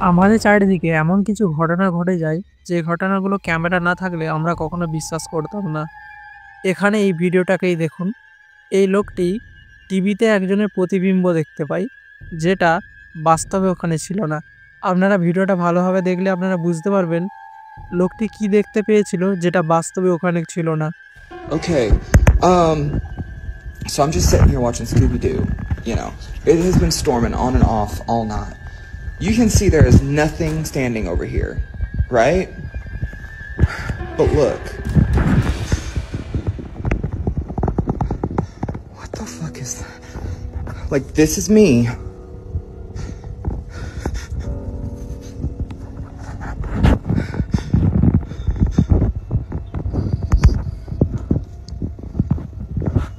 আমাদের চারিদিকে এমন কিছু ঘটনা ঘটে যায় যে ঘটনাগুলো ক্যামেরা না থাকলে আমরা কখনো বিশ্বাস করতাম না। এখানে এই ভিডিওটাকেই দেখুন। এই লোকটি টিভিতে একজনের প্রতিবিম্ব দেখতে পায়, যেটা বাস্তবে ওখানে ছিল না। আপনারা ভিডিওটা ভালোভাবে দেখলে আপনারা বুঝতে পারবেন লোকটি কি দেখতে পেয়েছিল যেটা বাস্তবে ওখানে ছিল না। Okay, so I'm just sitting here watching Scooby-Doo, you know. It has been storming on and off all night. You can see there is nothing standing over here, right? But look. What the fuck is that? Like, this is me.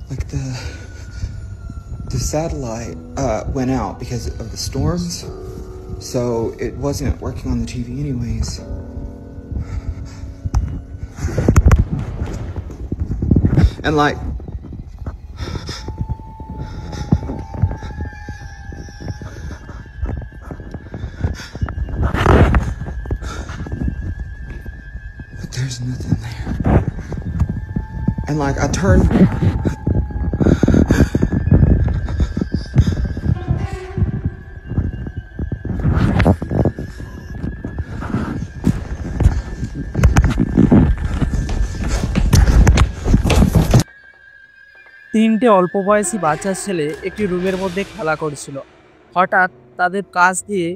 Like, the satellite went out because of the storms, so it wasn't working on the TV anyways. And like, but there's nothing there. And like, I turned. তিনটে অল্প বয়সী বাচ্চা ছেলে একটি রুমের মধ্যে খেলা করছিল। হঠাৎ তাদের কাছ দিয়ে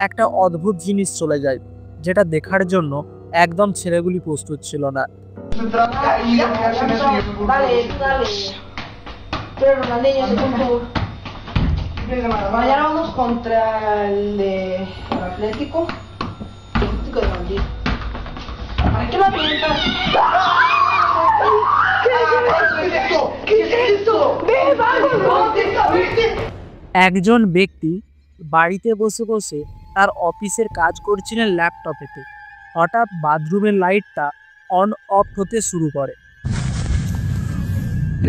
একটা অদ্ভুত জিনিস চলে যায়, যেটা দেখার জন্য একদম ছেলেগুলি প্রস্তুত ছিল না। Vale, dale. Pero Ronaldinho se puso. Mañana vamos contra el de el Atlético. Atlético de Madrid. ¿Para qué lo avientas? ¿Qué es esto? ¡Ve, vamos! একজন ব্যক্তি বাড়িতে বসে বসে তার অফিসের কাজ করছিলেন ল্যাপটপেতে। হঠাৎ বাথরুমের লাইটটা অন অফ হতে শুরু করে।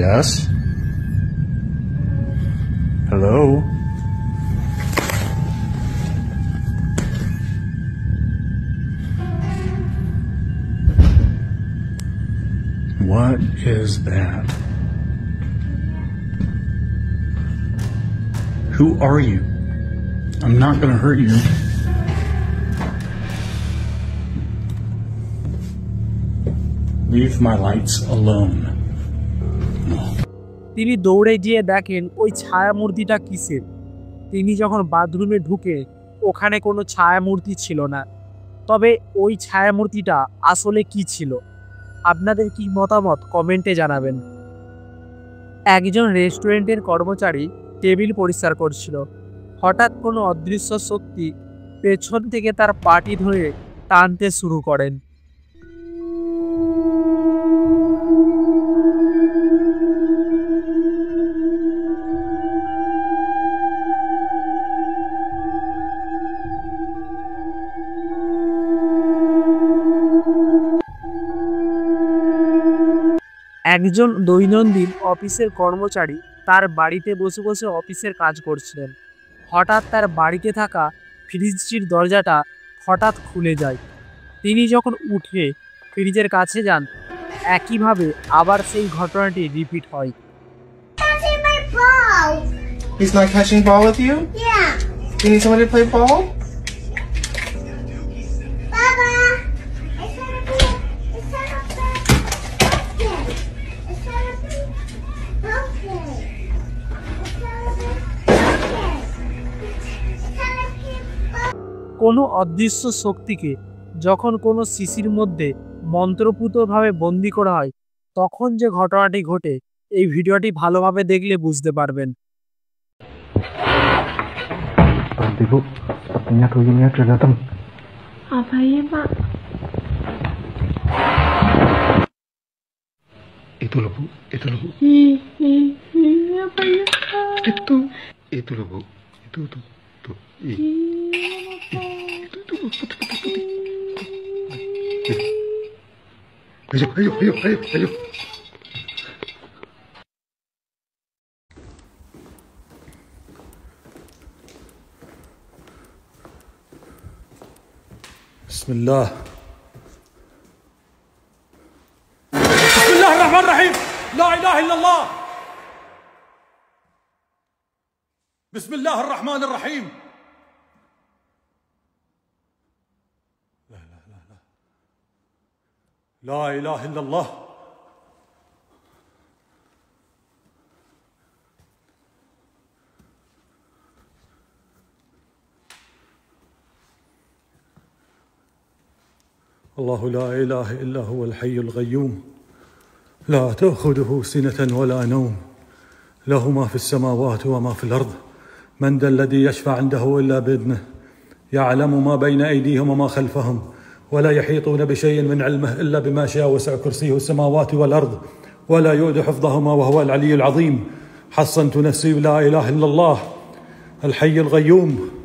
Yes? Hello? What is that? Who are you? I'm not gonna hurt you. Leave my lights alone. No. তিনি দৌড়ে গিয়ে দেখেন ওই ছায়ামূর্তিটা কিসের। তিনি যখন বাথরুমে ঢুকে ওখানে কোনো ছায়ামূর্তি ছিল না। তবে ওই ছায়ামূর্তিটা আসলে কি ছিল? আপনাদের কি মতামত কমেন্টে জানাবেন। একজন রেস্টুরেন্টের কর্মচারী টেবিল পরিষ্কার করছিল। হঠাৎ কোনো অদৃশ্য শক্তি পেছন থেকে তার পাটি ধরে টানতে শুরু করেন। একজন দৈনন্দিন অফিসের কর্মচারী তার বাড়িতে বসে বসে অফিসের কাজ করছিলেন। হঠাৎ তার বাড়িতে থাকা ফ্রিজটির দরজাটা হঠাৎ খুলে যায়। তিনি যখন উঠে ফ্রিজের কাছে যান, একইভাবে আবার সেই ঘটনাটি রিপিট হয়। Catching my ball. He's not catching ball with you? Yeah. You need somebody to play ball? Baba. It's gonna be. It's gonna be. Okay. It's gonna be. Okay. It's gonna be. Okay. It's gonna be. কোনো অদৃশ্য শক্তিকে যখন কোনো শিশির মধ্যে মন্ত্রপুতভাবে বন্দি করা হয়, তখন যে ঘটনাটি ঘটে এই ভিডিওটি ভালোভাবে দেখলে বুঝতে পারবেন। Ibu, sepertinya tuyulnya sudah datang. Apa ya, Pak? Itu loh Bu, itu loh Bu. Apa ya, Pak? Itu loh Bu. Itu tuh. Tuh. Itu putih. Ayo. بسم الله الرحمن الرحيم. لا إله إلا الله. بسم الله الرحمن الرحيم. لا لا لا لا لا إله إلا الله. الله لا إله إلا هو الحي القيوم لا تأخذه سنة ولا نوم له ما في السماوات وما في الأرض من ذا الذي يشفع عنده إلا بإذنه يعلم ما بين أيديهم وما خلفهم ولا يحيطون بشيء من علمه إلا بما شاء وسع كرسيه السماوات والأرض ولا يؤد حفظهما وهو العلي العظيم. حصنت نفسي لا إله إلا الله الحي القيوم